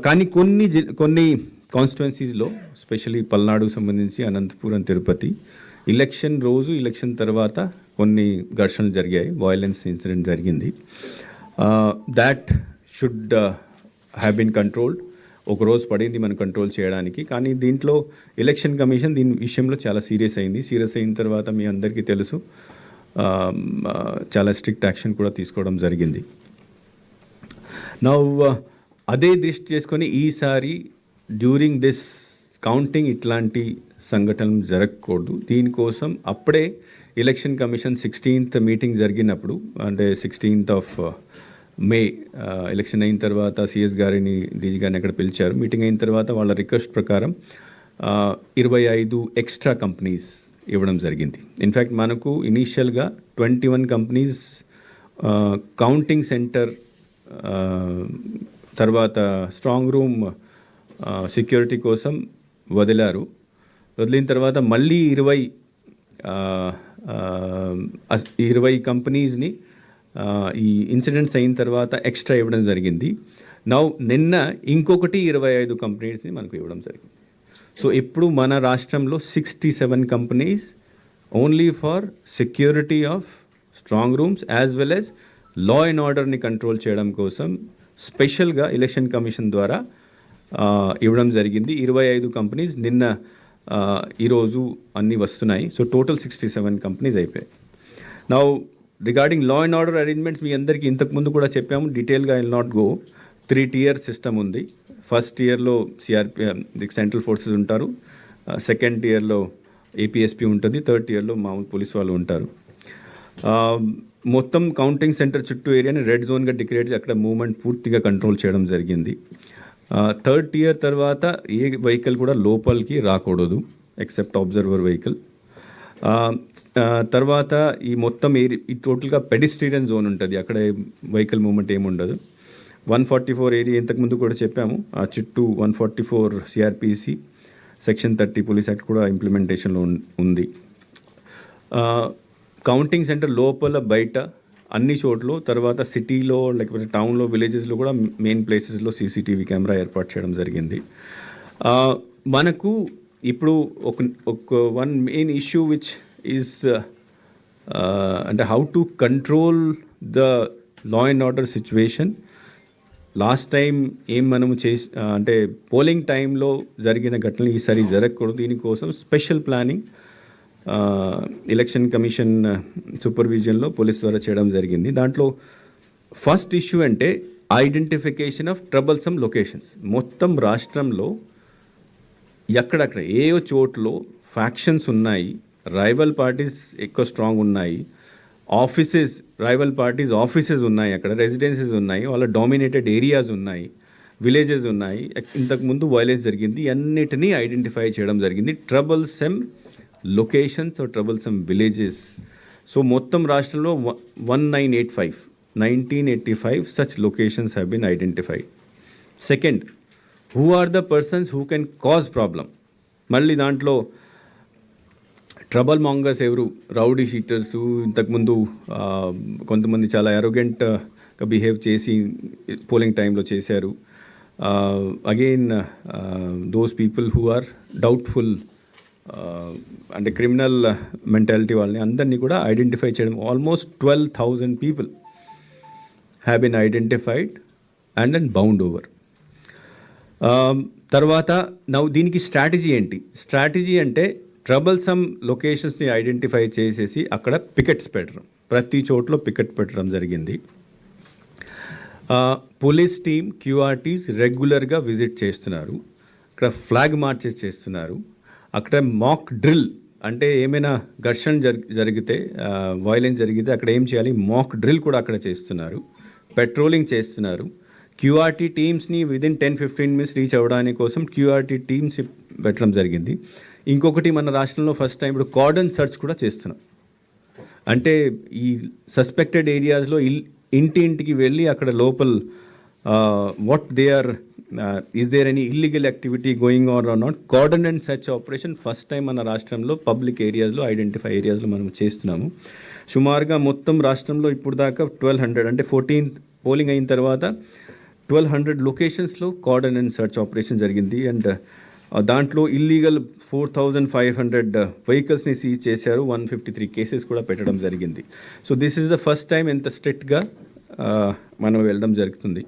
కానీ కొన్ని కాన్స్టిట్యున్సీస్లో స్పెషలీ పల్నాడుకు సంబంధించి అనంతపురం, తిరుపతి ఎలక్షన్ రోజు, ఎలక్షన్ తర్వాత కొన్ని ఘర్షణలు జరిగాయి, వయలెన్స్ ఇన్సిడెంట్ జరిగింది. That should have been controlled. ఒక రోజు పడింది మనం కంట్రోల్ చేయడానికి. కానీ దీంట్లో ఎలక్షన్ కమిషన్ దీని విషయంలో చాలా సీరియస్ అయింది. సీరియస్ అయిన తర్వాత మీ అందరికీ తెలుసు, చాలా స్ట్రిక్ట్ యాక్షన్ కూడా తీసుకోవడం జరిగింది. నౌ అదే దృష్టి చేసుకొని ఈసారి డ్యూరింగ్ దిస్ కౌంటింగ్ ఇట్లాంటి సంఘటనలు జరగకూడదు. దీనికోసం అప్పుడే ఎలక్షన్ కమిషన్ 16th మీటింగ్ జరిగినప్పుడు, అంటే 16th ఆఫ్ మే ఎలక్షన్ అయిన తర్వాత సిఎస్ గారిని, డీజీ గారిని అక్కడ పిలిచారు. మీటింగ్ అయిన తర్వాత వాళ్ళ రిక్వెస్ట్ ప్రకారం 25 ఎక్స్ట్రా కంపెనీస్ ఇవ్వడం జరిగింది. ఇన్ఫ్యాక్ట్ మనకు ఇనీషియల్గా 21 కంపెనీస్ కౌంటింగ్ సెంటర్ తర్వాత స్ట్రాంగ్ రూమ్ సెక్యూరిటీ కోసం వదిలిన తర్వాత మళ్ళీ 20 కంపెనీస్ని ఈ ఇన్సిడెంట్స్ అయిన తర్వాత ఎక్స్ట్రా ఇవ్వడం జరిగింది. నిన్న ఇంకొకటి 25 కంపెనీస్ని మనకు ఇవ్వడం జరిగింది. సో ఇప్పుడు మన రాష్ట్రంలో 67 companies only for security of strong rooms as well as law and ఆర్డర్ని కంట్రోల్ చేయడం కోసం స్పెషల్గా ఎలక్షన్ కమిషన్ ద్వారా ఇవ్వడం జరిగింది. 25 కంపెనీస్ నిన్న, ఈరోజు అన్నీ వస్తున్నాయి. సో టోటల్ 67 కంపెనీస్ అయిపోయాయి. Now regarding law and order arrangements మీ అందరికీ ఇంతకుముందు కూడా చెప్పాము, డీటెయిల్గా I will not go. 3-tier system ఉంది. ఫస్ట్ టియర్లో సెంట్రల్ ఫోర్సెస్ ఉంటారు, సెకండ్ టియర్లో ఏపీఎస్పీ ఉంటుంది, థర్డ్ టియర్లో మామూలు పోలీస్ వాళ్ళు ఉంటారు. మొత్తం కౌంటింగ్ సెంటర్ చుట్టూ ఏరియాని రెడ్ జోన్గా డిక్లేర్ చేసి అక్కడ మూవ్మెంట్ పూర్తిగా కంట్రోల్ చేయడం జరిగింది. థర్డ్ టియర్ తర్వాత ఏ వెహికల్ కూడా లోపలికి రాకూడదు ఎక్సెప్ట్ అబ్జర్వర్ వెహికల్. తర్వాత ఈ మొత్తం ఈ టోటల్గా పెడిస్ట్రియన్ జోన్ ఉంటుంది, అక్కడ వెహికల్ మూవ్మెంట్ ఏముండదు. 144 ఏరియా ఇంతకుముందు కూడా చెప్పాము, ఆ చుట్టూ 144 సిఆర్పిసి, సెక్షన్ 30 పోలీస్ యాక్ట్ కూడా ఇంప్లిమెంటేషన్లో ఉంది. కౌంటింగ్ సెంటర్ లోపల బయట అన్ని చోట్ల, తర్వాత సిటీలో లేకపోతే టౌన్లో, విలేజెస్లో కూడా మెయిన్ ప్లేసెస్లో సీసీటీవీ కెమెరా ఏర్పాటు చేయడం జరిగింది. మనకు ఇప్పుడు ఒక one main issue which is అంటే how to control the law and order situation. Last time మనము అంటే పోలింగ్ టైంలో జరిగిన ఘటనలు ఈసారి జరగకూడదు. దీనికోసం స్పెషల్ ప్లానింగ్ ఎలక్షన్ కమిషన్ సూపర్విజన్లో పోలీస్ ద్వారా చేయడం జరిగింది. దాంట్లో ఫస్ట్ ఇష్యూ అంటే ఐడెంటిఫికేషన్ ఆఫ్ ట్రబుల్సమ్ లొకేషన్స్. మొత్తం రాష్ట్రంలో ఎక్కడక్కడ ఏ చోట్ల ఫ్యాక్షన్స్ ఉన్నాయి, రైవల్ పార్టీస్ ఎక్కువ స్ట్రాంగ్ ఉన్నాయి, రైవల్ పార్టీస్ ఆఫీసెస్ ఉన్నాయి, అక్కడ రెసిడెన్సీస్ ఉన్నాయి, వాళ్ళ డామినేటెడ్ ఏరియాస్ ఉన్నాయి, విలేజెస్ ఉన్నాయి, ఇంతకుముందు వైలెన్స్ జరిగింది, అన్నిటినీ ఐడెంటిఫై చేయడం జరిగింది. Troublesome locations or troublesome villages. So మొత్తం రాష్ట్రంలో 1985 such locations have been identified. Second, who are the persons who can cause problem? మళ్ళీ దాంట్లో ట్రబుల్ మాంగర్స్ ఎవరు, రౌడీ షీటర్స్, ఇంతకుముందు కొంతమంది చాలా అరోగెంట్గా బిహేవ్ చేసి పోలింగ్ టైంలో చేశారు. Again those people who are doubtful, అంటే క్రిమినల్ మెంటాలిటీ వాళ్ళని అందరినీ కూడా ఐడెంటిఫై చేయడం. Almost 12,000 people have been identified and bound over. తర్వాత దీనికి స్ట్రాటజీ ఏంటి? స్ట్రాటజీ అంటే ట్రబుల్సమ్ లొకేషన్స్ని ఐడెంటిఫై చేసేసి అక్కడ పికెట్స్ పెట్టడం, ప్రతి చోట్ల పికెట్ పెట్టడం జరిగింది. పోలీస్ టీమ్, క్యూఆర్టీస్ రెగ్యులర్గా విజిట్ చేస్తున్నారు, అక్కడ ఫ్లాగ్ మార్చెస్ చేస్తున్నారు, అక్కడ మాక్ డ్రిల్ అంటే ఏమైనా ఘర్షణ జరిగితే, వైలెన్స్ జరిగితే అక్కడ ఏం చేయాలి, మాక్ డ్రిల్ కూడా అక్కడ చేస్తున్నారు, పెట్రోలింగ్ చేస్తున్నారు. క్యూఆర్టీ టీమ్స్ని విదిన్ 10-15 minutes రీచ్ అవ్వడానికి కోసం క్యూఆర్టీ టీమ్స్ పెట్టడం జరిగింది. ఇంకొకటి మన రాష్ట్రంలో ఫస్ట్ టైం ఇప్పుడు కార్డన్ సర్చ్ కూడా చేస్తున్నాం. అంటే ఈ సస్పెక్టెడ్ ఏరియాస్లో ఇంటికి వెళ్ళి అక్కడ లోపల what they are, is there any illegal activity going or not, cordon and search operation first time మన రాష్ట్రంలో పబ్లిక్ ఏరియాస్లో, ఐడెంటిఫై ఏరియాస్లో మనం చేస్తున్నాము. సుమారుగా మొత్తం రాష్ట్రంలో ఇప్పుడు దాకా 1,200, అంటే 14th పోలింగ్ అయిన తర్వాత 1200 లొకేషన్స్లో కార్డన్ అండ్ సర్చ్ ఆపరేషన్ జరిగింది. అండ్ దాంట్లో ఇల్లీగల్ 4500 వెహికల్స్ని సీజ్ చేశారు. 153 కేసెస్ కూడా పెట్టడం జరిగింది. So this is the first time ఎంత స్ట్రిక్ట్గా మనం వెళ్ళడం జరుగుతుంది.